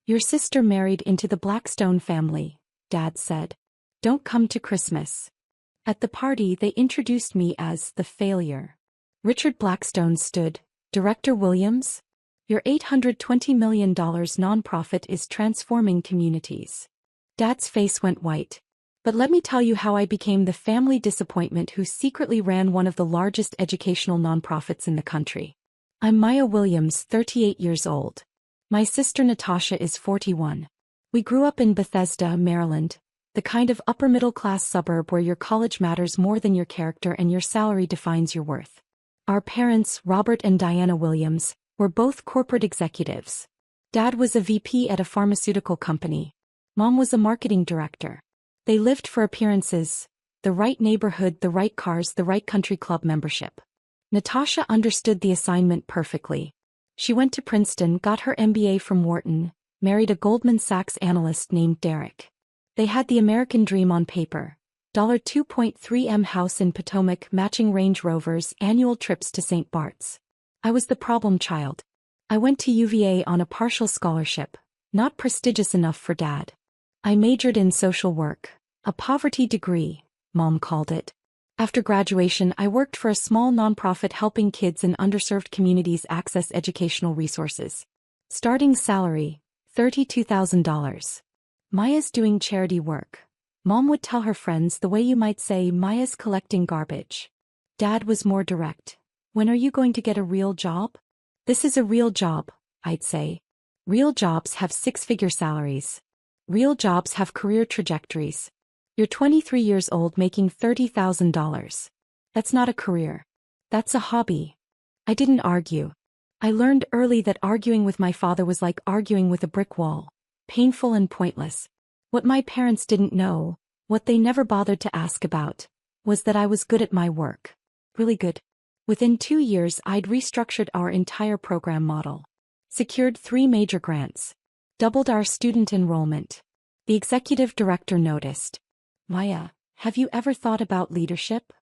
Your sister married into the Blackstone family, Dad said. Don't come to Christmas. At the party they introduced me as the failure. Richard Blackstone stood. Director Williams? Your $820 million nonprofit is transforming communities. Dad's face went white. But let me tell you how I became the family disappointment who secretly ran one of the largest educational nonprofits in the country. I'm Maya Williams, 38 years old. My sister Natasha is 41. We grew up in Bethesda, Maryland, the kind of upper-middle-class suburb where your college matters more than your character and your salary defines your worth. Our parents, Robert and Diana Williams, were both corporate executives. Dad was a VP at a pharmaceutical company. Mom was a marketing director. They lived for appearances, the right neighborhood, the right cars, the right country club membership. Natasha understood the assignment perfectly. She went to Princeton, got her MBA from Wharton, married a Goldman Sachs analyst named Derek. They had the American dream on paper. $2.3 million house in Potomac, matching Range Rovers, annual trips to St. Bart's. I was the problem child. I went to UVA on a partial scholarship, not prestigious enough for Dad. I majored in social work, a poverty degree, Mom called it. After graduation, I worked for a small nonprofit helping kids in underserved communities access educational resources. Starting salary, $32,000. Maya's doing charity work. Mom would tell her friends the way you might say Maya's collecting garbage. Dad was more direct. When are you going to get a real job? This is a real job, I'd say. Real jobs have six-figure salaries. Real jobs have career trajectories. You're 23 years old making $30,000. That's not a career. That's a hobby. I didn't argue. I learned early that arguing with my father was like arguing with a brick wall. Painful and pointless. What my parents didn't know, what they never bothered to ask about, was that I was good at my work. Really good. Within 2 years I'd restructured our entire program model. Secured 3 major grants. Doubled our student enrollment. The executive director noticed. Maya, have you ever thought about leadership?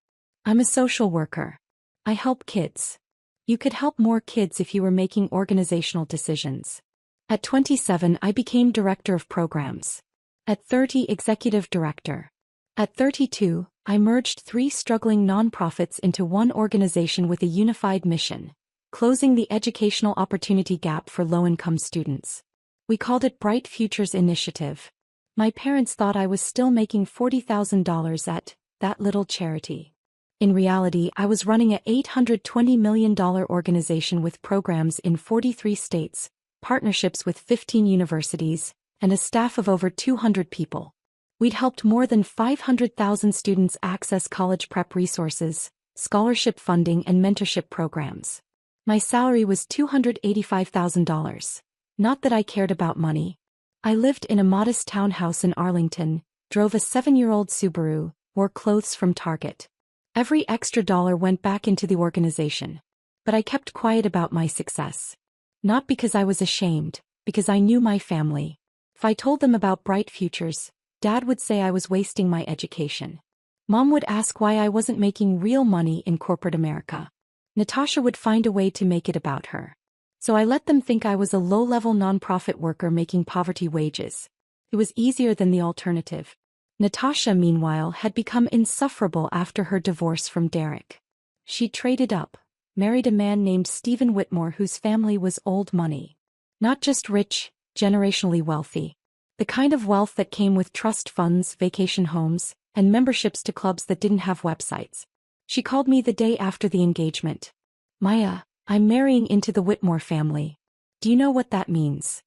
I'm a social worker. I help kids. You could help more kids if you were making organizational decisions. At 27 I became director of programs. At 30 executive director. At 32, I merged 3 struggling nonprofits into one organization with a unified mission, closing the educational opportunity gap for low-income students. We called it Bright Futures Initiative. My parents thought I was still making $40,000 at that little charity. In reality, I was running a $820 million organization with programs in 43 states, partnerships with 15 universities, and a staff of over 200 people. We'd helped more than 500,000 students access college prep resources, scholarship funding and mentorship programs. My salary was $285,000. Not that I cared about money. I lived in a modest townhouse in Arlington, drove a 7-year-old Subaru, wore clothes from Target. Every extra dollar went back into the organization. But I kept quiet about my success. Not because I was ashamed, because I knew my family. If I told them about Bright Futures, Dad would say I was wasting my education. Mom would ask why I wasn't making real money in corporate America. Natasha would find a way to make it about her. So I let them think I was a low-level nonprofit worker making poverty wages. It was easier than the alternative. Natasha, meanwhile, had become insufferable after her divorce from Derek. She traded up, married a man named Stephen Whitmore whose family was old money. Not just rich, generationally wealthy. The kind of wealth that came with trust funds, vacation homes, and memberships to clubs that didn't have websites. She called me the day after the engagement. Maya, I'm marrying into the Whitmore family. Do you know what that means?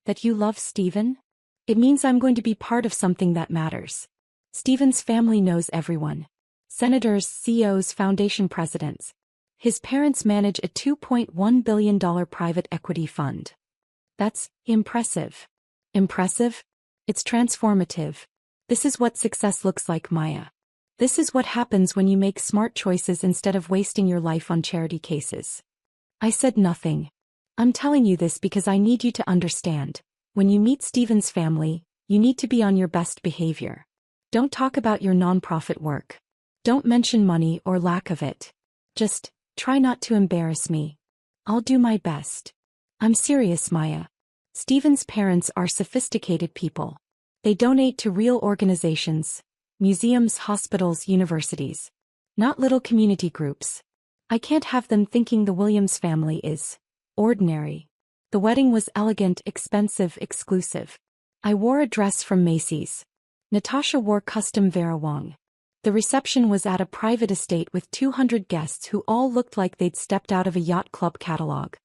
That you love Stephen? It means I'm going to be part of something that matters. Stephen's family knows everyone. Senators, CEOs, foundation presidents. His parents manage a $2.1 billion private equity fund. That's impressive. Impressive? It's transformative. This is what success looks like, Maya. This is what happens when you make smart choices instead of wasting your life on charity cases. I said nothing. I'm telling you this because I need you to understand. When you meet Stephen's family, you need to be on your best behavior. Don't talk about your nonprofit work. Don't mention money or lack of it. Just try not to embarrass me. I'll do my best. I'm serious, Maya. Stephen's parents are sophisticated people. They donate to real organizations, museums, hospitals, universities. Not little community groups. I can't have them thinking the Williams family is ordinary. The wedding was elegant, expensive, exclusive. I wore a dress from Macy's. Natasha wore custom Vera Wang. The reception was at a private estate with 200 guests who all looked like they'd stepped out of a yacht club catalog.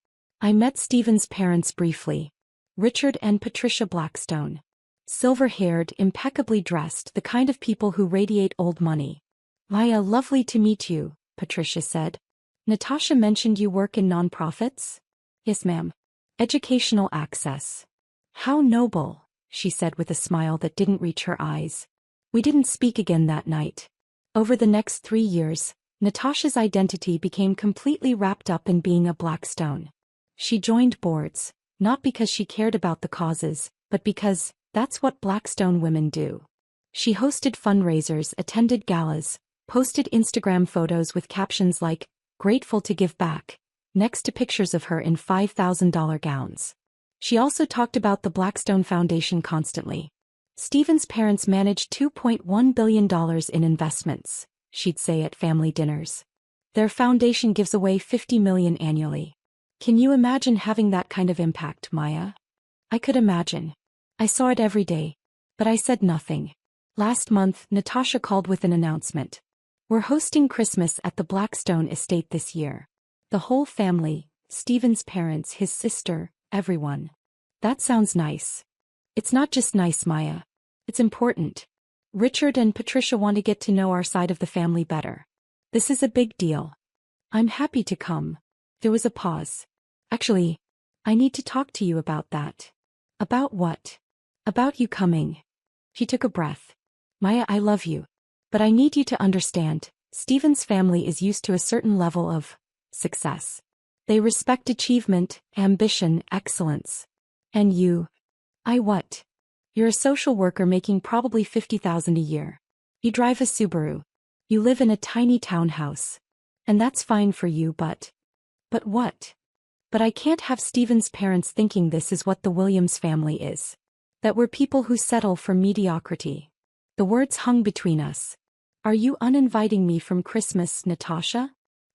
I met Stephen's parents briefly. Richard and Patricia Blackstone. Silver-haired, impeccably dressed, the kind of people who radiate old money. Maya, lovely to meet you, Patricia said. Natasha mentioned you work in nonprofits? Yes, ma'am. Educational access. How noble, she said with a smile that didn't reach her eyes. We didn't speak again that night. Over the next 3 years, Natasha's identity became completely wrapped up in being a Blackstone. She joined boards, not because she cared about the causes, but because that's what Blackstone women do. She hosted fundraisers, attended galas, posted Instagram photos with captions like, "Grateful to give back," next to pictures of her in $5,000 gowns. She also talked about the Blackstone Foundation constantly. Stephen's parents managed $2.1 billion in investments, she'd say at family dinners. Their foundation gives away $50 million annually. Can you imagine having that kind of impact, Maya? I could imagine. I saw it every day. But I said nothing. Last month, Natasha called with an announcement. We're hosting Christmas at the Blackstone estate this year. The whole family, Stephen's parents, his sister, everyone. That sounds nice. It's not just nice, Maya. It's important. Richard and Patricia want to get to know our side of the family better. This is a big deal. I'm happy to come. There was a pause. Actually, I need to talk to you about that. About what? About you coming. She took a breath. Maya, I love you. But I need you to understand, Stephen's family is used to a certain level of success. They respect achievement, ambition, excellence. And you? What? You're a social worker making probably $50,000 a year. You drive a Subaru. You live in a tiny townhouse. And that's fine for you, but what? But I can't have Stephen's parents thinking this is what the Williams family is. That we're people who settle for mediocrity. The words hung between us. Are you uninviting me from Christmas, Natasha?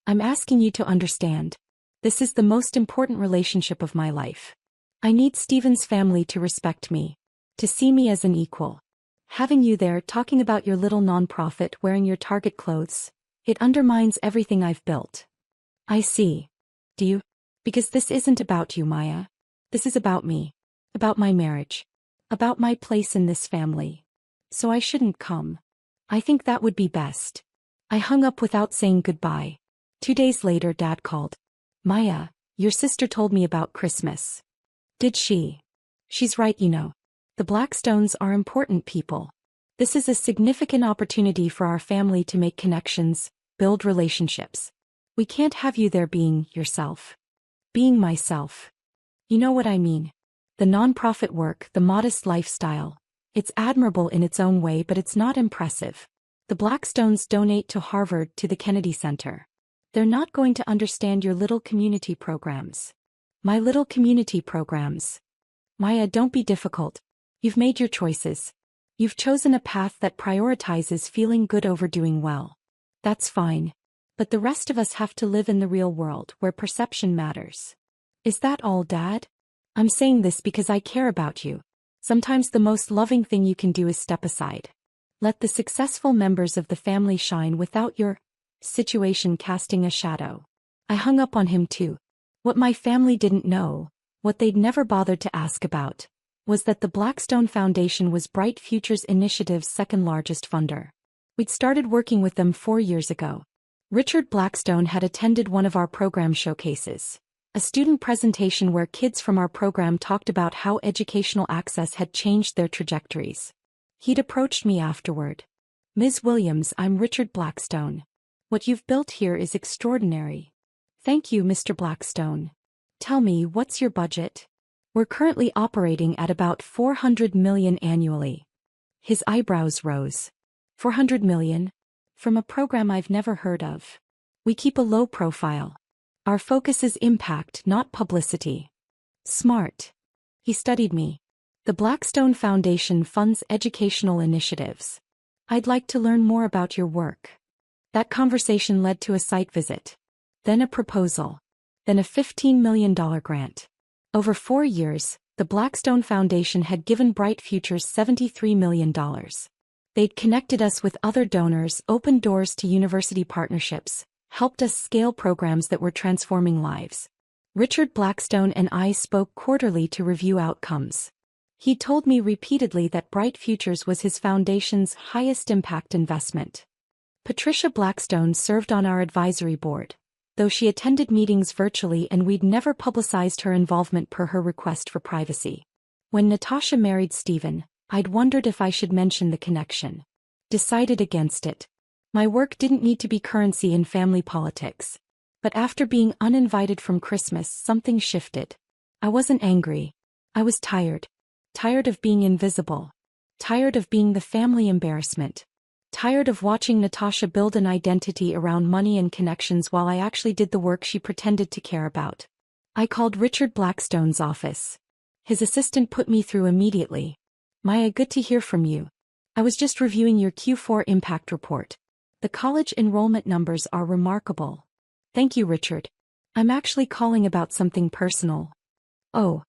I'm asking you to understand. This is the most important relationship of my life. I need Stephen's family to respect me. To see me as an equal. Having you there talking about your little nonprofit wearing your Target clothes, it undermines everything I've built. I see. Do you? Because this isn't about you, Maya. This is about me. About my marriage. About my place in this family. So I shouldn't come. I think that would be best. I hung up without saying goodbye. 2 days later, Dad called. Maya, your sister told me about Christmas. Did she? She's right, you know. The Blackstones are important people. This is a significant opportunity for our family to make connections, build relationships. We can't have you there being yourself. Being myself. You know what I mean. The nonprofit work, the modest lifestyle. It's admirable in its own way, but it's not impressive. The Blackstones donate to Harvard, to the Kennedy Center. They're not going to understand your little community programs. My little community programs. Maya, don't be difficult. You've made your choices. You've chosen a path that prioritizes feeling good over doing well. That's fine. But the rest of us have to live in the real world where perception matters. Is that all, Dad? I'm saying this because I care about you. Sometimes the most loving thing you can do is step aside. Let the successful members of the family shine without your situation casting a shadow. I hung up on him too. What my family didn't know, what they'd never bothered to ask about, was that the Blackstone Foundation was Bright Futures Initiative's second largest funder. We'd started working with them 4 years ago. Richard Blackstone had attended one of our program showcases. A student presentation where kids from our program talked about how educational access had changed their trajectories. He'd approached me afterward. Ms. Williams, I'm Richard Blackstone. What you've built here is extraordinary. Thank you, Mr. Blackstone. Tell me, what's your budget? We're currently operating at about $400 million annually. His eyebrows rose. $400 million? From a program I've never heard of. We keep a low profile. Our focus is impact, not publicity. Smart. He studied me. The Blackstone Foundation funds educational initiatives. I'd like to learn more about your work. That conversation led to a site visit. Then a proposal. Then a $15 million grant. Over 4 years, the Blackstone Foundation had given Bright Futures $73 million. They'd connected us with other donors, opened doors to university partnerships, helped us scale programs that were transforming lives. Richard Blackstone and I spoke quarterly to review outcomes. He told me repeatedly that Bright Futures was his foundation's highest impact investment. Patricia Blackstone served on our advisory board, though she attended meetings virtually and we'd never publicized her involvement per her request for privacy. When Natasha married Stephen, I'd wondered if I should mention the connection. Decided against it. My work didn't need to be currency in family politics. But after being uninvited from Christmas, something shifted. I wasn't angry. I was tired. Tired of being invisible. Tired of being the family embarrassment. Tired of watching Natasha build an identity around money and connections while I actually did the work she pretended to care about. I called Richard Blackstone's office. His assistant put me through immediately. Maya, good to hear from you. I was just reviewing your Q4 impact report. The college enrollment numbers are remarkable. Thank you, Richard. I'm actually calling about something personal. Oh,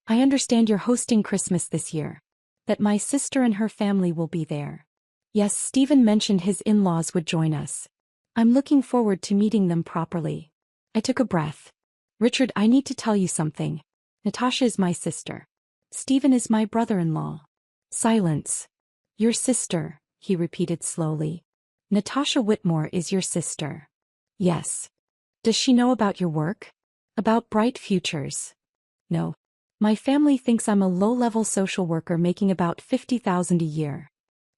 I understand you're hosting Christmas this year. That my sister and her family will be there. Yes, Stephen mentioned his in-laws would join us. I'm looking forward to meeting them properly. I took a breath. Richard, I need to tell you something. Natasha is my sister. Stephen is my brother-in-law. Silence. Your sister, he repeated slowly. Natasha Whitmore is your sister. Yes. Does she know about your work? About Bright Futures? No. My family thinks I'm a low-level social worker making about $50,000 a year.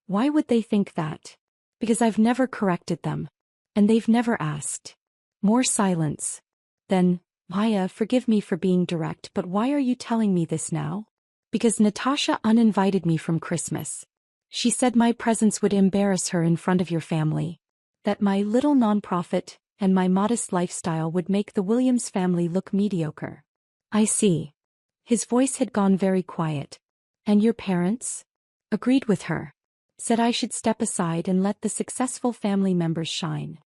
Why would they think that? Because I've never corrected them. And they've never asked. More silence. Then, Maya, forgive me for being direct, but why are you telling me this now? Because Natasha uninvited me from Christmas. She said my presence would embarrass her in front of your family. That my little nonprofit and my modest lifestyle would make the Williams family look mediocre. I see. His voice had gone very quiet. And your parents? Agreed with her. Said I should step aside and let the successful family members shine.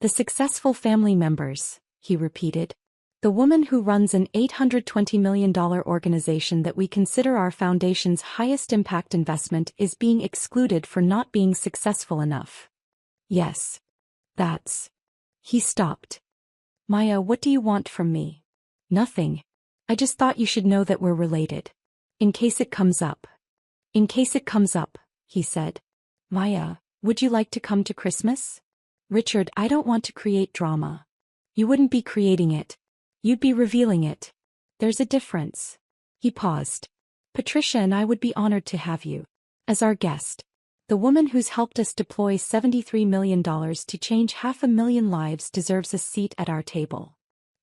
The successful family members, he repeated. The woman who runs an $820 million organization that we consider our foundation's highest impact investment is being excluded for not being successful enough. Yes. That's... He stopped. Maya, what do you want from me? Nothing. I just thought you should know that we're related. In case it comes up. In case it comes up, he said. Maya, would you like to come to Christmas? Richard, I don't want to create drama. You wouldn't be creating it. You'd be revealing it. There's a difference. He paused. Patricia and I would be honored to have you as our guest. The woman who's helped us deploy $73 million to change 500,000 lives deserves a seat at our table.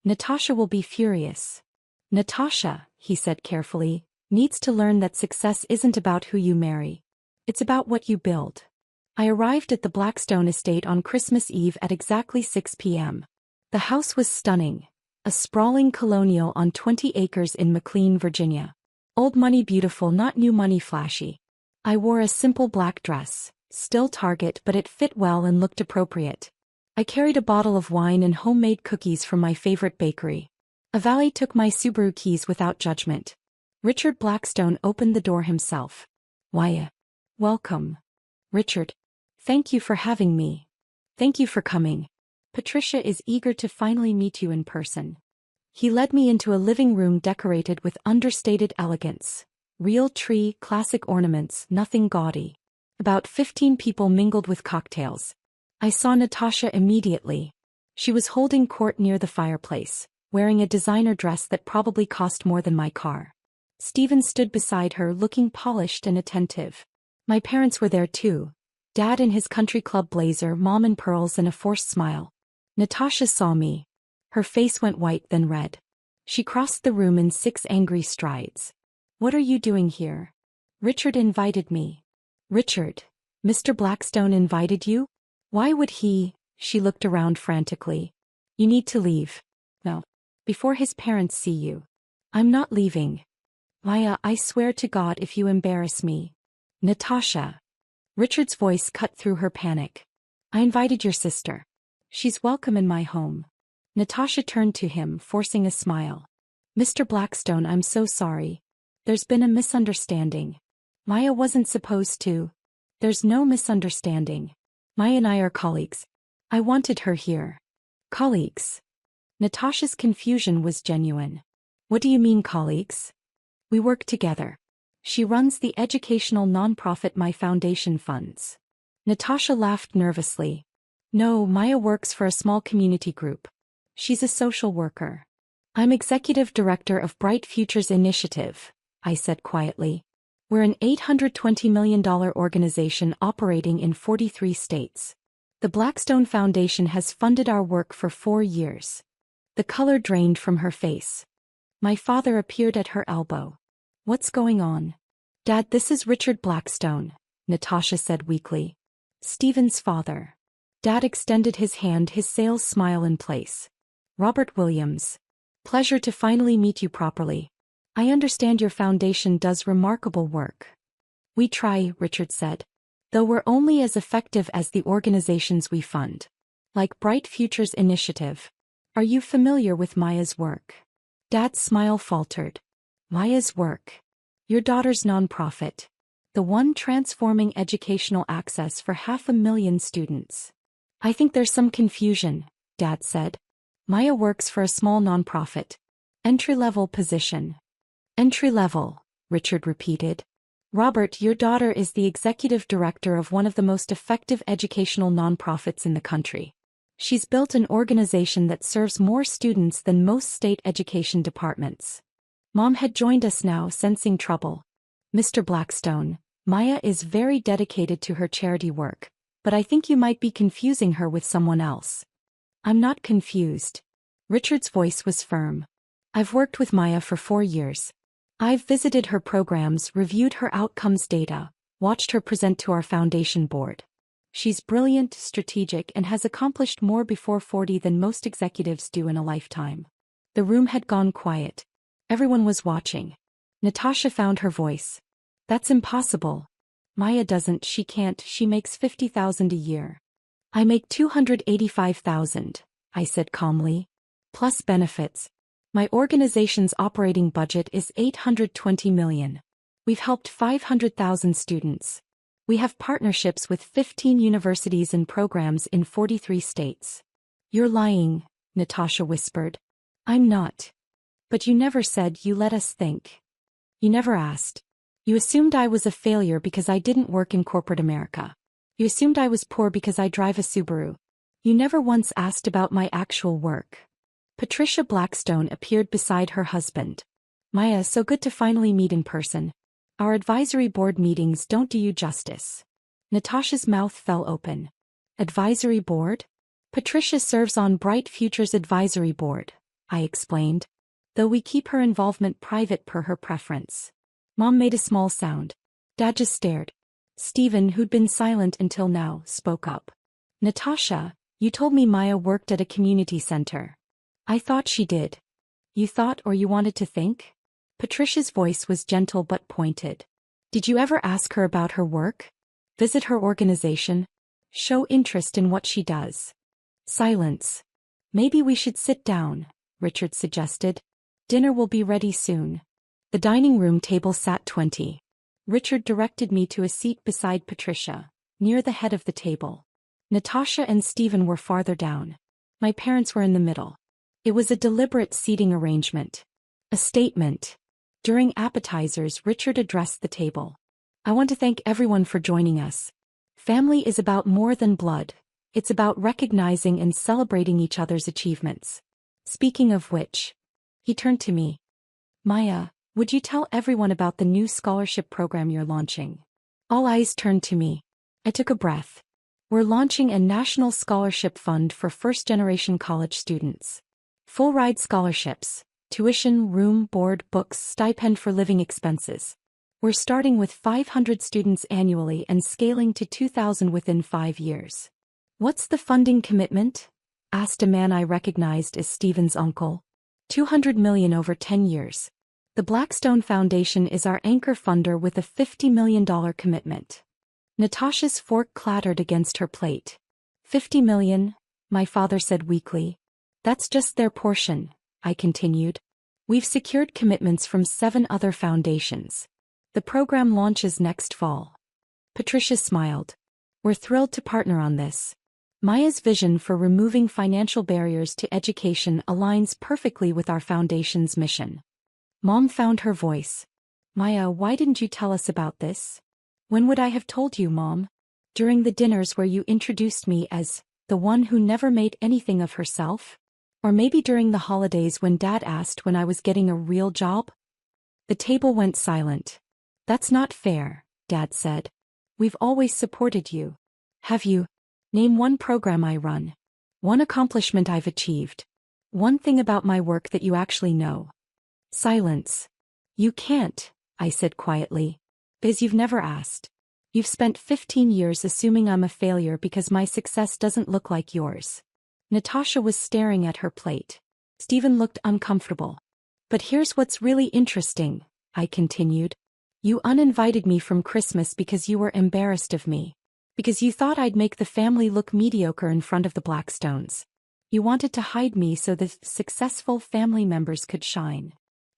Natasha will be furious. Natasha, he said carefully, needs to learn that success isn't about who you marry. It's about what you build. I arrived at the Blackstone estate on Christmas Eve at exactly 6 p.m. The house was stunning. A sprawling colonial on 20 acres in McLean, Virginia. Old money beautiful, not new money flashy. I wore a simple black dress, still Target, but it fit well and looked appropriate. I carried a bottle of wine and homemade cookies from my favorite bakery. A valet took my Subaru keys without judgment. Richard Blackstone opened the door himself. Maya. Welcome. Richard. Thank you for having me. Thank you for coming. Patricia is eager to finally meet you in person. He led me into a living room decorated with understated elegance. Real tree, classic ornaments, nothing gaudy. About 15 people mingled with cocktails. I saw Natasha immediately. She was holding court near the fireplace, wearing a designer dress that probably cost more than my car. Stephen stood beside her, looking polished and attentive. My parents were there too. Dad in his country club blazer, Mom in pearls and a forced smile. Natasha saw me. Her face went white then red. She crossed the room in 6 angry strides. What are you doing here? Richard invited me. Richard, Mr. Blackstone invited you? Why would he? She looked around frantically. You need to leave. No. Before his parents see you. I'm not leaving. Maya, I swear to God if you embarrass me. Natasha. Richard's voice cut through her panic. I invited your sister. She's welcome in my home. Natasha turned to him, forcing a smile. Mr. Blackstone, I'm so sorry. There's been a misunderstanding. Maya wasn't supposed to. There's no misunderstanding. Maya and I are colleagues. I wanted her here. Colleagues. Natasha's confusion was genuine. What do you mean, colleagues? We work together. She runs the educational nonprofit my foundation funds. Natasha laughed nervously. No, Maya works for a small community group. She's a social worker. I'm executive director of Bright Futures Initiative, I said quietly. We're an $820 million organization operating in 43 states. The Blackstone Foundation has funded our work for 4 years. The color drained from her face. My father appeared at her elbow. What's going on? Dad, this is Richard Blackstone, Natasha said weakly. Stephen's father. Dad extended his hand, his sales smile in place. Robert Williams. Pleasure to finally meet you properly. I understand your foundation does remarkable work. We try, Richard said. Though we're only as effective as the organizations we fund. Like Bright Futures Initiative. Are you familiar with Maya's work? Dad's smile faltered. Maya's work. Your daughter's nonprofit. The one transforming educational access for 500,000 students. I think there's some confusion, Dad said. Maya works for a small nonprofit. Entry-level position. Entry-level, Richard repeated. Robert, your daughter is the executive director of one of the most effective educational nonprofits in the country. She's built an organization that serves more students than most state education departments. Mom had joined us now, sensing trouble. Mr. Blackstone, Maya is very dedicated to her charity work, but I think you might be confusing her with someone else. I'm not confused. Richard's voice was firm. I've worked with Maya for 4 years. I've visited her programs, reviewed her outcomes data, watched her present to our foundation board. She's brilliant, strategic, and has accomplished more before 40 than most executives do in a lifetime. The room had gone quiet. Everyone was watching. Natasha found her voice. That's impossible. Maya doesn't, she can't, she makes $50,000 a year. I make $285,000, I said calmly. Plus benefits. My organization's operating budget is $820 million. We've helped 500,000 students. We have partnerships with 15 universities and programs in 43 states. You're lying, Natasha whispered. I'm not. But you never said, you let us think. You never asked. You assumed I was a failure because I didn't work in corporate America. You assumed I was poor because I drive a Subaru. You never once asked about my actual work. Patricia Blackstone appeared beside her husband. Maya, so good to finally meet in person. Our advisory board meetings don't do you justice. Natasha's mouth fell open. Advisory board? Patricia serves on Bright Futures Advisory Board, I explained. Though we keep her involvement private per her preference. Mom made a small sound. Dad just stared. Stephen, who'd been silent until now, spoke up. Natasha, you told me Maya worked at a community center. I thought she did. You thought or you wanted to think? Patricia's voice was gentle but pointed. Did you ever ask her about her work? Visit her organization? Show interest in what she does? Silence. Maybe we should sit down, Richard suggested. Dinner will be ready soon. The dining room table sat 20. Richard directed me to a seat beside Patricia, near the head of the table. Natasha and Stephen were farther down. My parents were in the middle. It was a deliberate seating arrangement. A statement. During appetizers, Richard addressed the table. I want to thank everyone for joining us. Family is about more than blood. It's about recognizing and celebrating each other's achievements. Speaking of which, he turned to me. Maya, would you tell everyone about the new scholarship program you're launching? All eyes turned to me. I took a breath. We're launching a national scholarship fund for first-generation college students. Full-ride scholarships, tuition, room, board, books, stipend for living expenses. We're starting with 500 students annually and scaling to 2,000 within 5 years. What's the funding commitment? Asked a man I recognized as Stephen's uncle. $200 million over 10 years. The Blackstone Foundation is our anchor funder with a $50 million commitment. Natasha's fork clattered against her plate. $50 million, my father said weakly. That's just their portion, I continued. We've secured commitments from 7 other foundations. The program launches next fall. Patricia smiled. We're thrilled to partner on this. Maya's vision for removing financial barriers to education aligns perfectly with our foundation's mission. Mom found her voice. Maya, why didn't you tell us about this? When would I have told you, Mom? During the dinners where you introduced me as the one who never made anything of herself? Or maybe during the holidays when Dad asked when I was getting a real job? The table went silent. That's not fair, Dad said. We've always supported you. Have you? Name one program I run. One accomplishment I've achieved. One thing about my work that you actually know. Silence. You can't, I said quietly. Because you've never asked. You've spent 15 years assuming I'm a failure because my success doesn't look like yours. Natasha was staring at her plate. Stephen looked uncomfortable. But here's what's really interesting, I continued. You uninvited me from Christmas because you were embarrassed of me. Because you thought I'd make the family look mediocre in front of the Blackstones. You wanted to hide me so the successful family members could shine.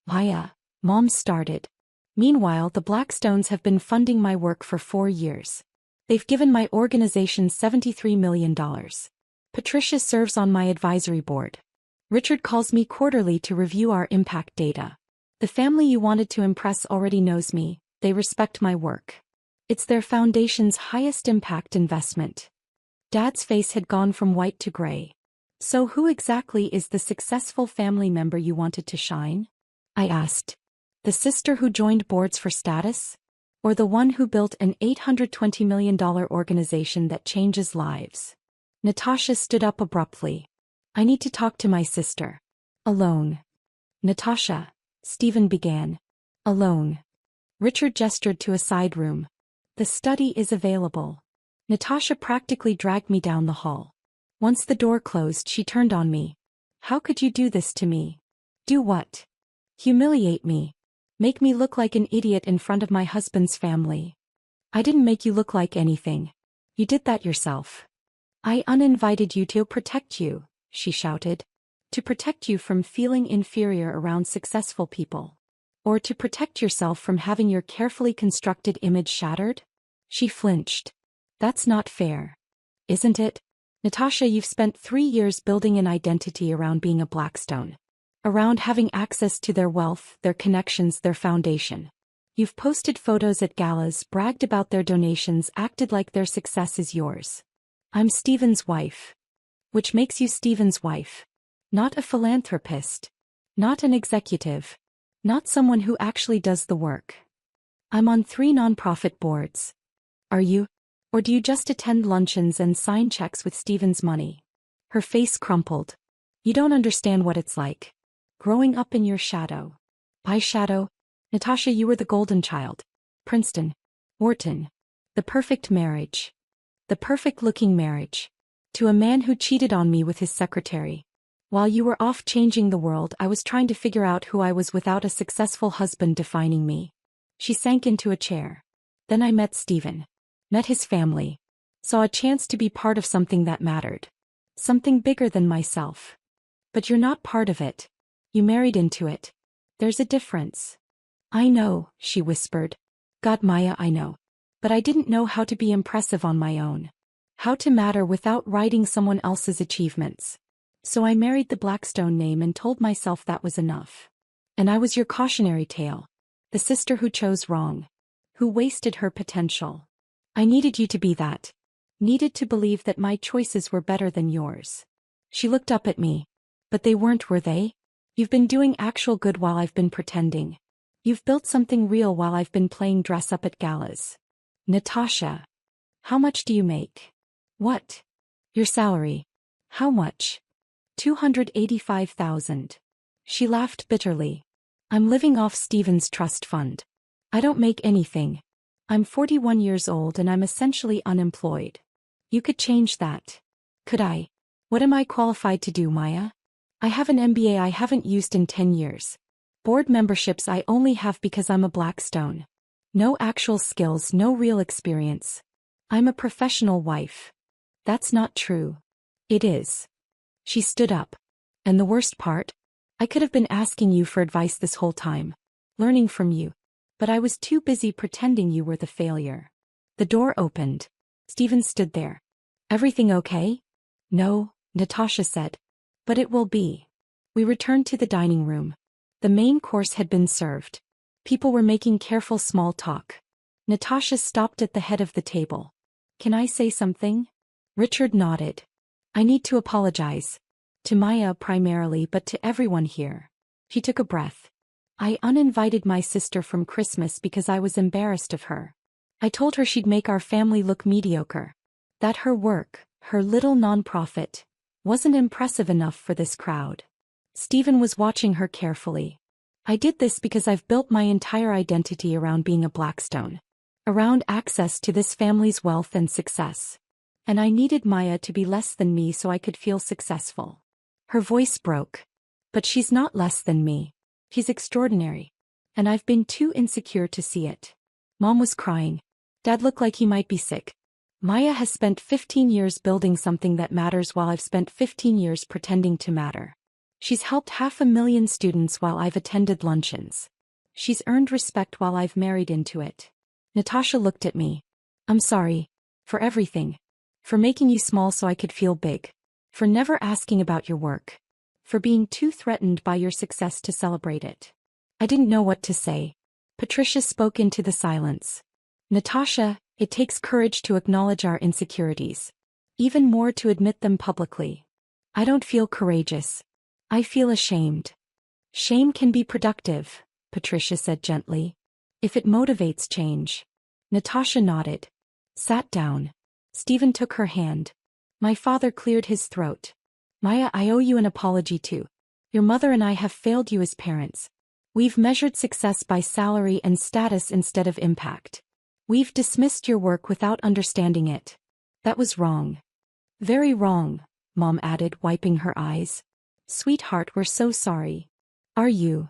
Maya, Mom started. Meanwhile, the Blackstones have been funding my work for 4 years. They've given my organization $73 million. Patricia serves on my advisory board. Richard calls me quarterly to review our impact data. The family you wanted to impress already knows me. They respect my work. It's their foundation's highest impact investment. Dad's face had gone from white to gray. So who exactly is the successful family member you wanted to shine? I asked. The sister who joined boards for status? Or the one who built an $820 million organization that changes lives? Natasha stood up abruptly. I need to talk to my sister. Alone. Natasha, Stephen began. Alone. Richard gestured to a side room. The study is available. Natasha practically dragged me down the hall. Once the door closed, she turned on me. How could you do this to me? Do what? Humiliate me. Make me look like an idiot in front of my husband's family. I didn't make you look like anything. You did that yourself. I uninvited you to protect you, she shouted. To protect you from feeling inferior around successful people. Or to protect yourself from having your carefully constructed image shattered? She flinched. That's not fair. Isn't it? Natasha, you've spent 3 years building an identity around being a Blackstone. Around having access to their wealth, their connections, their foundation. You've posted photos at galas, bragged about their donations, acted like their success is yours. I'm Stephen's wife. Which makes you Stephen's wife. Not a philanthropist. Not an executive. Not someone who actually does the work. I'm on 3 nonprofit boards. Are you? Or do you just attend luncheons and sign checks with Stephen's money? Her face crumpled. You don't understand what it's like. Growing up in your shadow. My shadow? Natasha, you were the golden child. Princeton-Wharton. The perfect marriage. The perfect-looking marriage. To a man who cheated on me with his secretary. While you were off changing the world, I was trying to figure out who I was without a successful husband defining me. She sank into a chair. Then I met Stephen. Met his family. Saw a chance to be part of something that mattered. Something bigger than myself. But you're not part of it. You married into it. There's a difference. I know, she whispered. God, Maya, I know. But I didn't know how to be impressive on my own. How to matter without writing someone else's achievements. So I married the Blackstone name and told myself that was enough. And I was your cautionary tale. The sister who chose wrong. Who wasted her potential. I needed you to be that. Needed to believe that my choices were better than yours. She looked up at me. But they weren't, were they? You've been doing actual good while I've been pretending. You've built something real while I've been playing dress up at galas. Natasha. How much do you make? What? Your salary. How much? $285,000. She laughed bitterly. I'm living off Stephen's trust fund. I don't make anything. I'm 41 years old and I'm essentially unemployed. You could change that. Could I? What am I qualified to do, Maya? I have an MBA I haven't used in 10 years. Board memberships I only have because I'm a Blackstone. No actual skills, no real experience. I'm a professional wife. That's not true. It is. She stood up. And the worst part? I could have been asking you for advice this whole time. Learning from you. But I was too busy pretending you were the failure. The door opened. Stephen stood there. Everything okay? No, Natasha said. But it will be. We returned to the dining room. The main course had been served. People were making careful small talk. Natasha stopped at the head of the table. Can I say something? Richard nodded. I need to apologize. To Maya primarily, but to everyone here. She took a breath. I uninvited my sister from Christmas because I was embarrassed of her. I told her she'd make our family look mediocre. That her work, her little nonprofit, wasn't impressive enough for this crowd. Stephen was watching her carefully. I did this because I've built my entire identity around being a Blackstone. Around access to this family's wealth and success. And I needed Maya to be less than me so I could feel successful. Her voice broke. But she's not less than me. She's extraordinary. And I've been too insecure to see it. Mom was crying. Dad looked like he might be sick. Maya has spent 15 years building something that matters while I've spent 15 years pretending to matter. She's helped 500,000 students while I've attended luncheons. She's earned respect while I've married into it. Natasha looked at me. I'm sorry. For everything. For making you small so I could feel big. For never asking about your work. For being too threatened by your success to celebrate it. I didn't know what to say. Patricia spoke into the silence. Natasha, it takes courage to acknowledge our insecurities. Even more to admit them publicly. I don't feel courageous. I feel ashamed. Shame can be productive, Patricia said gently. If it motivates change. Natasha nodded. Sat down. Stephen took her hand. My father cleared his throat. Maya, I owe you an apology too. Your mother and I have failed you as parents. We've measured success by salary and status instead of impact. We've dismissed your work without understanding it. That was wrong. Very wrong, Mom added, wiping her eyes. Sweetheart, we're so sorry. Are you?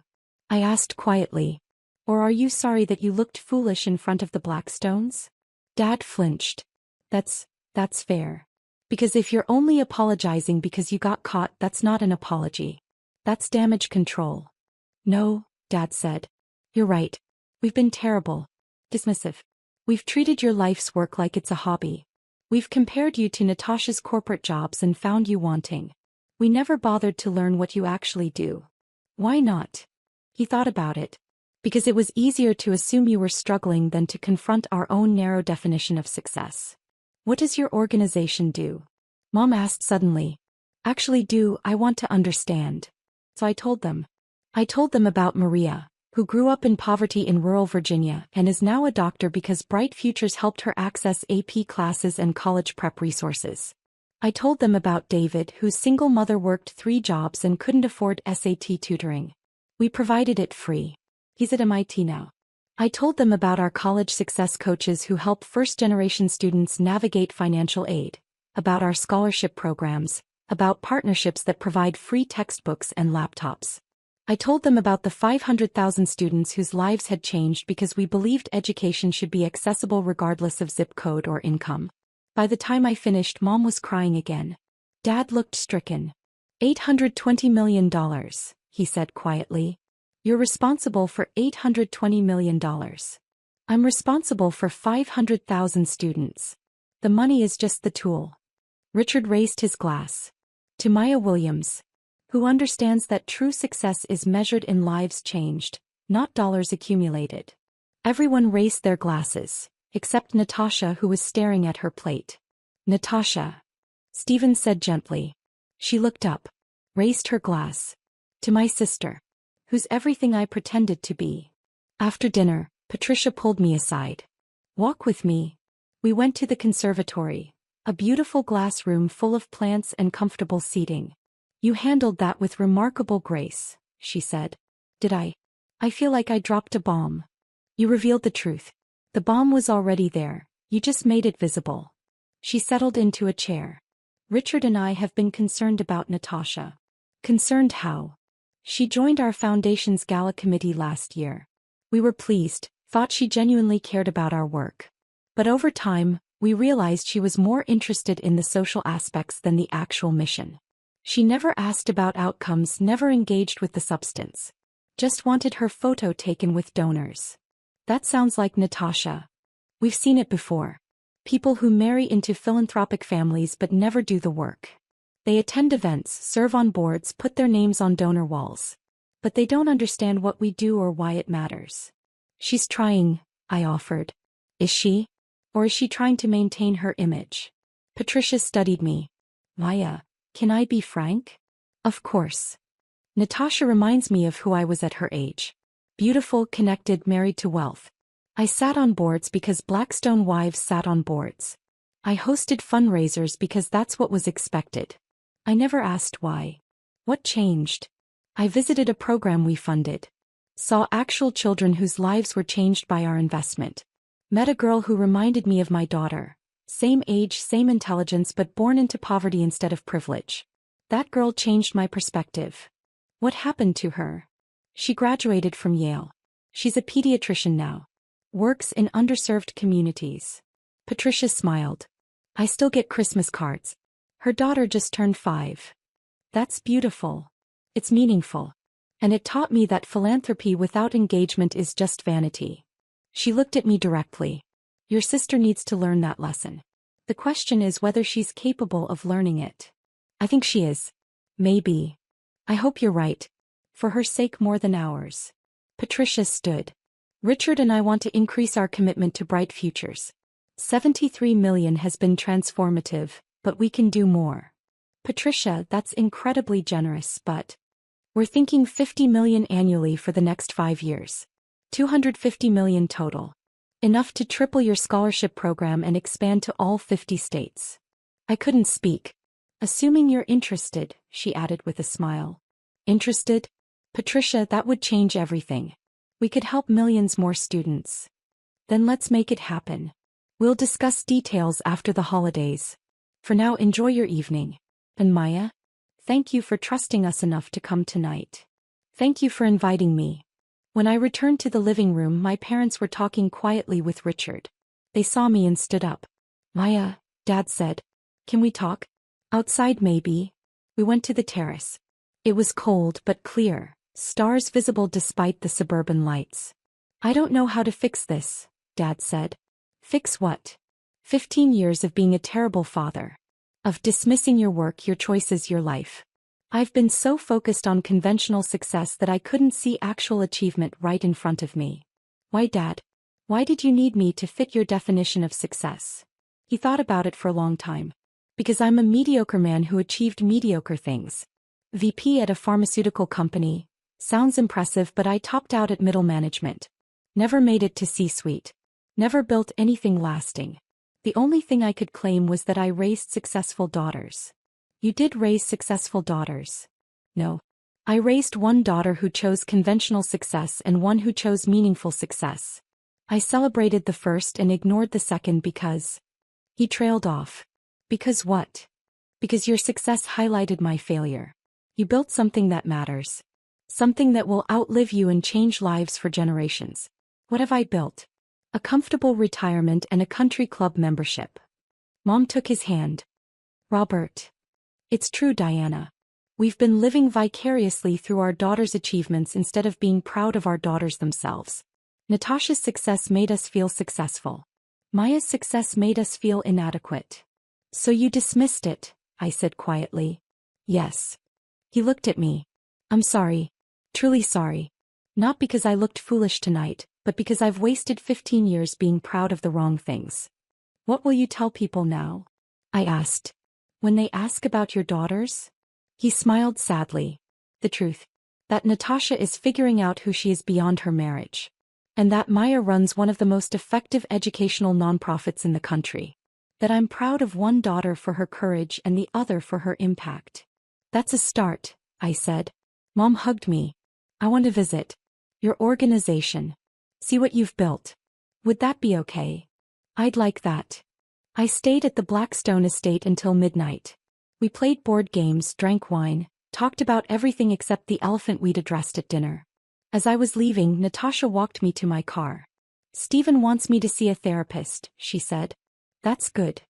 I asked quietly. Or are you sorry that you looked foolish in front of the Blackstones? Dad flinched. That's fair. Because if you're only apologizing because you got caught, that's not an apology. That's damage control. No, Dad said. You're right. We've been terrible. Dismissive. We've treated your life's work like it's a hobby. We've compared you to Natasha's corporate jobs and found you wanting. We never bothered to learn what you actually do. Why not? He thought about it. Because it was easier to assume you were struggling than to confront our own narrow definition of success. What does your organization do? Mom asked suddenly. Actually, I want to understand. So I told them. I told them about Maria, who grew up in poverty in rural Virginia and is now a doctor because Bright Futures helped her access AP classes and college prep resources. I told them about David, whose single mother worked 3 jobs and couldn't afford SAT tutoring. We provided it free. He's at MIT now. I told them about our college success coaches who help first-generation students navigate financial aid, about our scholarship programs, about partnerships that provide free textbooks and laptops. I told them about the 500,000 students whose lives had changed because we believed education should be accessible regardless of zip code or income. By the time I finished, Mom was crying again. Dad looked stricken. $820 million, he said quietly. You're responsible for $820 million. I'm responsible for 500,000 students. The money is just the tool. Richard raised his glass. To Maya Williams, who understands that true success is measured in lives changed, not dollars accumulated. Everyone raised their glasses, except Natasha, who was staring at her plate. Natasha, Stephen said gently. She looked up, raised her glass. To my sister, who's everything I pretended to be. After dinner, Patricia pulled me aside. Walk with me. We went to the conservatory, a beautiful glass room full of plants and comfortable seating. You handled that with remarkable grace, she said. Did I? I feel like I dropped a bomb. You revealed the truth. The bomb was already there, you just made it visible. She settled into a chair. Richard and I have been concerned about Natasha. Concerned how? She joined our foundation's gala committee last year. We were pleased, thought she genuinely cared about our work. But over time, we realized she was more interested in the social aspects than the actual mission. She never asked about outcomes, never engaged with the substance. Just wanted her photo taken with donors. That sounds like Natasha. We've seen it before. People who marry into philanthropic families but never do the work. They attend events, serve on boards, put their names on donor walls. But they don't understand what we do or why it matters. She's trying, I offered. Is she? Or is she trying to maintain her image? Patricia studied me. Maya, can I be frank? Of course. Natasha reminds me of who I was at her age. Beautiful, connected, married to wealth. I sat on boards because Blackstone wives sat on boards. I hosted fundraisers because that's what was expected. I never asked why. What changed? I visited a program we funded. Saw actual children whose lives were changed by our investment. Met a girl who reminded me of my daughter. Same age, same intelligence, but born into poverty instead of privilege. That girl changed my perspective. What happened to her? She graduated from Yale. She's a pediatrician now. Works in underserved communities. Patricia smiled. I still get Christmas cards. Her daughter just turned 5. That's beautiful. It's meaningful. And it taught me that philanthropy without engagement is just vanity. She looked at me directly. Your sister needs to learn that lesson. The question is whether she's capable of learning it. I think she is. Maybe. I hope you're right. For her sake more than ours. Patricia stood. Richard and I want to increase our commitment to bright futures. 73 million has been transformative, but we can do more. Patricia, that's incredibly generous, but we're thinking 50 million annually for the next 5 years. 250 million total. Enough to triple your scholarship program and expand to all 50 states. I couldn't speak. Assuming you're interested, she added with a smile. Interested? Patricia, that would change everything. We could help millions more students. Then let's make it happen. We'll discuss details after the holidays. For now, enjoy your evening. And Maya? Thank you for trusting us enough to come tonight. Thank you for inviting me. When I returned to the living room, my parents were talking quietly with Richard. They saw me and stood up. Maya, Dad said. Can we talk? Outside maybe. We went to the terrace. It was cold but clear, stars visible despite the suburban lights. I don't know how to fix this, Dad said. Fix what? 15 years of being a terrible father. Of dismissing your work, your choices, your life. I've been so focused on conventional success that I couldn't see actual achievement right in front of me. Why, Dad? Why did you need me to fit your definition of success? He thought about it for a long time. Because I'm a mediocre man who achieved mediocre things. VP at a pharmaceutical company. Sounds impressive, but I topped out at middle management. Never made it to C-suite. Never built anything lasting. The only thing I could claim was that I raised successful daughters. You did raise successful daughters. No. I raised one daughter who chose conventional success and one who chose meaningful success. I celebrated the first and ignored the second because... He trailed off. Because what? Because your success highlighted my failure. You built something that matters. Something that will outlive you and change lives for generations. What have I built? A comfortable retirement and a country club membership. Mom took his hand. Robert. It's true, Diana. We've been living vicariously through our daughters' achievements instead of being proud of our daughters themselves. Natasha's success made us feel successful. Maya's success made us feel inadequate. So you dismissed it, I said quietly. Yes. He looked at me. I'm sorry. Truly sorry. Not because I looked foolish tonight, but because I've wasted 15 years being proud of the wrong things. What will you tell people now? I asked. When they ask about your daughters? He smiled sadly. The truth. That Natasha is figuring out who she is beyond her marriage. And that Maya runs one of the most effective educational nonprofits in the country. That I'm proud of one daughter for her courage and the other for her impact. That's a start, I said. Mom hugged me. I want to visit your organization. See what you've built. Would that be okay? I'd like that. I stayed at the Blackstone estate until midnight. We played board games, drank wine, Talked about everything except the elephant we'd addressed at dinner. As I was leaving, Natasha walked me to my car. "Stephen wants me to see a therapist," she said. "That's good.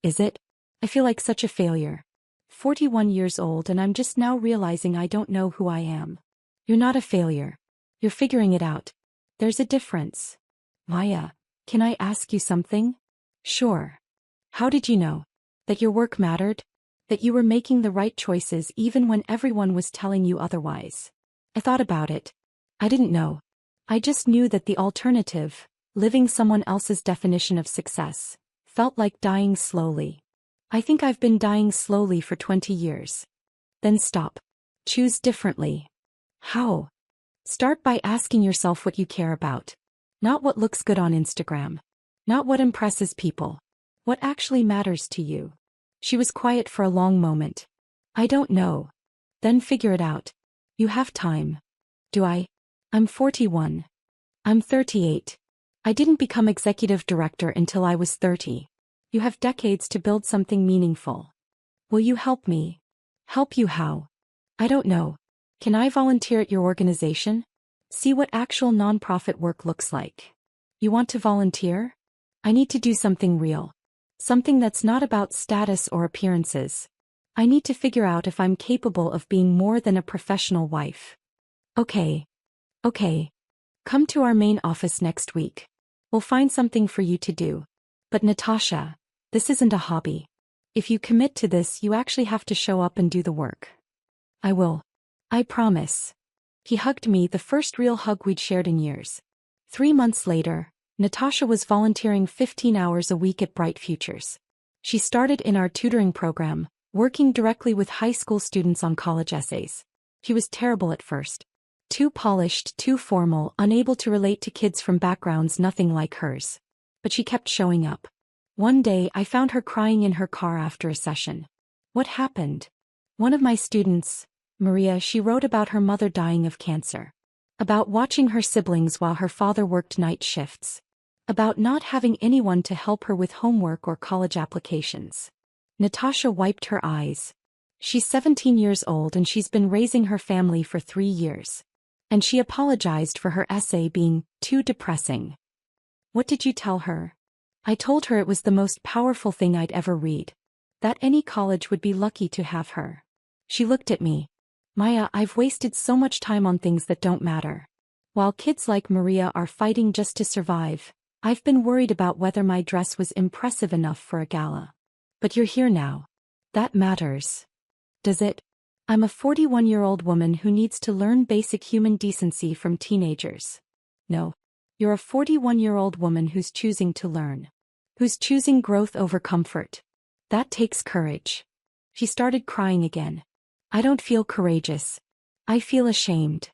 Is it? I feel like such a failure. 41 years old and I'm just now realizing I don't know who I am." "You're not a failure. You're figuring it out. There's a difference." "Maya, can I ask you something?" "Sure." "How did you know? That your work mattered? That you were making the right choices even when everyone was telling you otherwise?" "I thought about it. I didn't know. I just knew that the alternative, living someone else's definition of success, felt like dying slowly. I think I've been dying slowly for 20 years. Then stop. Choose differently." "How?" "Start by asking yourself what you care about. Not what looks good on Instagram. Not what impresses people. What actually matters to you." She was quiet for a long moment. "I don't know." "Then figure it out. You have time." "Do I? I'm 41. I'm 38. I didn't become executive director until I was 30. You have decades to build something meaningful. Will you help me?" "Help you how?" "I don't know. Can I volunteer at your organization? See what actual nonprofit work looks like." "You want to volunteer?" "I need to do something real. Something that's not about status or appearances. I need to figure out if I'm capable of being more than a professional wife." "Okay. Okay. Come to our main office next week. We'll find something for you to do." "But Natasha, this isn't a hobby. If you commit to this, you actually have to show up and do the work." "I will. I promise." He hugged me, the first real hug we'd shared in years. 3 months later, Natasha was volunteering 15 hours a week at Bright Futures. She started in our tutoring program, working directly with high school students on college essays. She was terrible at first. Too polished, too formal, unable to relate to kids from backgrounds nothing like hers. But she kept showing up. One day I found her crying in her car after a session. "What happened?" "One of my students, Maria, she wrote about her mother dying of cancer. About watching her siblings while her father worked night shifts. About not having anyone to help her with homework or college applications." Natasha wiped her eyes. "She's 17 years old and she's been raising her family for 3 years. And she apologized for her essay being too depressing." "What did you tell her?" "I told her it was the most powerful thing I'd ever read. That any college would be lucky to have her." She looked at me. "Maya, I've wasted so much time on things that don't matter. While kids like Maria are fighting just to survive, I've been worried about whether my dress was impressive enough for a gala. But you're here now. That matters." "Does it?" "I'm a 41-year-old woman who needs to learn basic human decency from teenagers." "No. You're a 41-year-old woman who's choosing to learn. Who's choosing growth over comfort. That takes courage." She started crying again. "I don't feel courageous. I feel ashamed."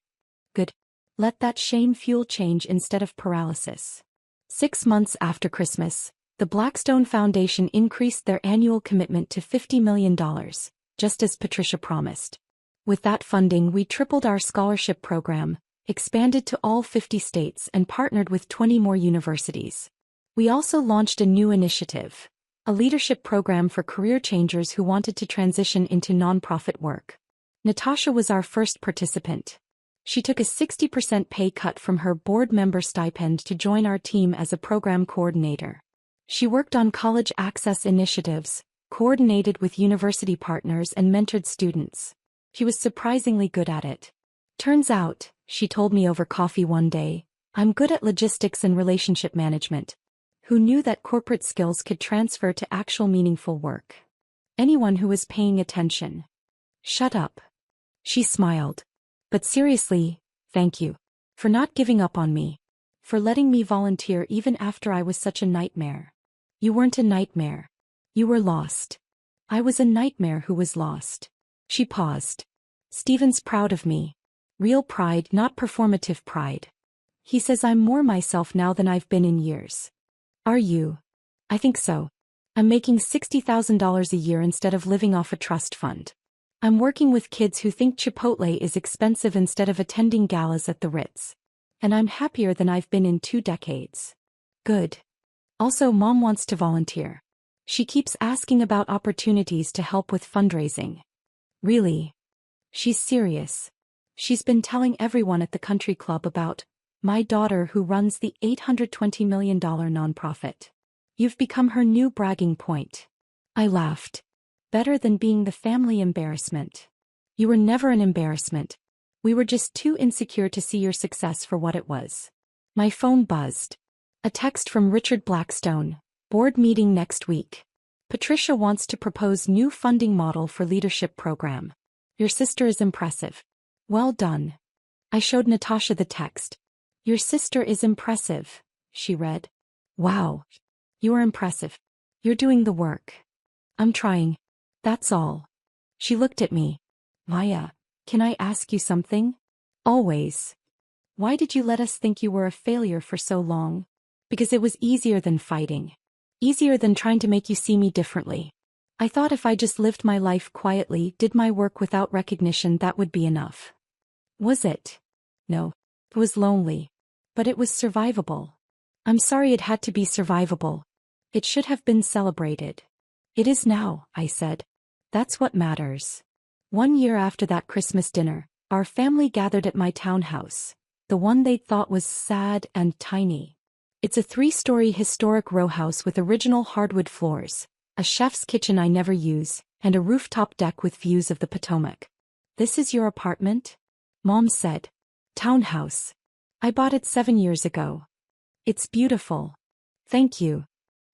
"Good. Let that shame fuel change instead of paralysis." 6 months after Christmas, the Blackstone Foundation increased their annual commitment to $50 million, just as Patricia promised. With that funding, we tripled our scholarship program, expanded to all 50 states, and partnered with 20 more universities. We also launched a new initiative, a leadership program for career changers who wanted to transition into nonprofit work. Natasha was our first participant. She took a 60% pay cut from her board member stipend to join our team as a program coordinator. She worked on college access initiatives, coordinated with university partners, and mentored students. She was surprisingly good at it. "Turns out," she told me over coffee one day, "I'm good at logistics and relationship management." Who knew that corporate skills could transfer to actual meaningful work? Anyone who was paying attention. "Shut up." She smiled. "But seriously, thank you. For not giving up on me. For letting me volunteer even after I was such a nightmare." "You weren't a nightmare. You were lost." "I was a nightmare who was lost." She paused. "Stephen's proud of me. Real pride, not performative pride. He says I'm more myself now than I've been in years." "Are you?" "I think so. I'm making $60,000 a year instead of living off a trust fund. I'm working with kids who think Chipotle is expensive instead of attending galas at the Ritz. And I'm happier than I've been in 2 decades. "Good. Also, Mom wants to volunteer. She keeps asking about opportunities to help with fundraising." "Really?" She's serious. She's been telling everyone at the country club about my daughter who runs the $820 million nonprofit. You've become her new bragging point. I laughed. Better than being the family embarrassment. You were never an embarrassment. We were just too insecure to see your success for what it was. My phone buzzed. A text from Richard Blackstone. Board meeting next week. Patricia wants to propose new funding model for leadership program. Your sister is impressive. Well done. I showed Natasha the text. Your sister is impressive, she read. Wow. You are impressive. You're doing the work. I'm trying. That's all. She looked at me. Maya, can I ask you something? Always. Why did you let us think you were a failure for so long? Because it was easier than fighting. Easier than trying to make you see me differently. I thought if I just lived my life quietly, did my work without recognition, that would be enough. Was it? No. It was lonely. But it was survivable. I'm sorry it had to be survivable. It should have been celebrated. It is now, I said. That's what matters. 1 year after that Christmas dinner, our family gathered at my townhouse, the one they thought was sad and tiny. It's a 3-story historic row house with original hardwood floors, a chef's kitchen I never use, and a rooftop deck with views of the Potomac. This is your apartment? Mom said. Townhouse. I bought it 7 years ago. It's beautiful. Thank you.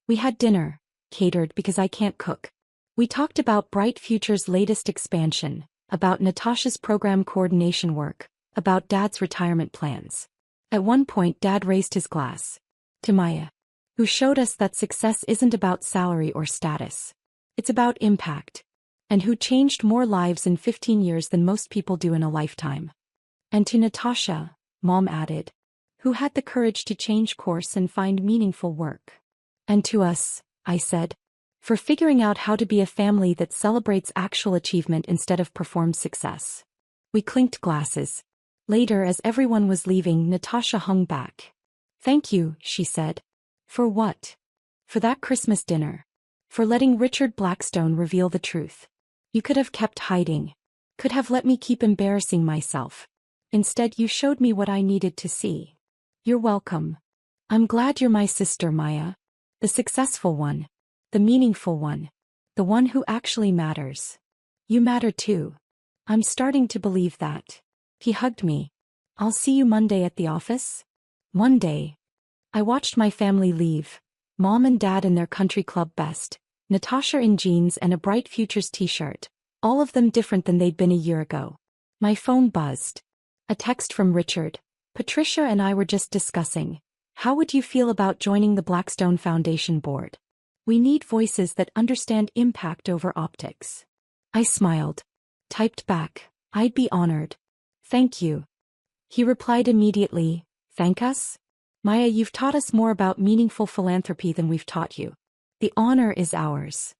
We had dinner, catered because I can't cook. We talked about Bright Future's latest expansion, about Natasha's program coordination work, about Dad's retirement plans. At one point Dad raised his glass. To Maya, who showed us that success isn't about salary or status. It's about impact. And who changed more lives in 15 years than most people do in a lifetime. And to Natasha, Mom added, who had the courage to change course and find meaningful work. And to us, I said, for figuring out how to be a family that celebrates actual achievement instead of performed success. We clinked glasses. Later, as everyone was leaving, Natasha hung back. Thank you, she said. For what? For that Christmas dinner. For letting Richard Blackstone reveal the truth. You could have kept hiding. Could have let me keep embarrassing myself. Instead, you showed me what I needed to see. You're welcome. I'm glad you're my sister, Maya. The successful one. The meaningful one. The one who actually matters. You matter too. I'm starting to believe that. He hugged me. I'll see you Monday at the office? Monday. I watched my family leave. Mom and Dad in their country club best. Natasha in jeans and a Bright Futures t-shirt. All of them different than they'd been a year ago. My phone buzzed. A text from Richard. Patricia and I were just discussing. How would you feel about joining the Blackstone Foundation board? We need voices that understand impact over optics. I smiled. Typed back. I'd be honored. Thank you. He replied immediately. Thank us? Maya, you've taught us more about meaningful philanthropy than we've taught you. The honor is ours.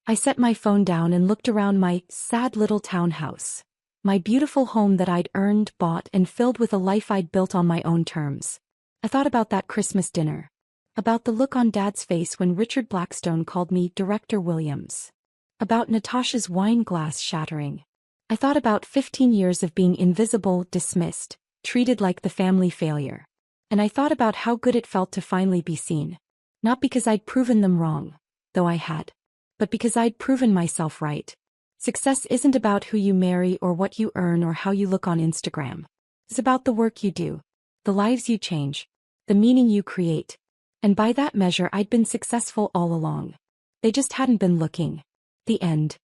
I set my phone down and looked around my sad little townhouse. My beautiful home that I'd earned, bought, and filled with a life I'd built on my own terms. I thought about that Christmas dinner. About the look on Dad's face when Richard Blackstone called me Director Williams. About Natasha's wine glass shattering. I thought about 15 years of being invisible, dismissed, treated like the family failure. And I thought about how good it felt to finally be seen. Not because I'd proven them wrong, though I had, but because I'd proven myself right. Success isn't about who you marry or what you earn or how you look on Instagram. It's about the work you do, the lives you change, the meaning you create. And by that measure, I'd been successful all along. They just hadn't been looking. The end.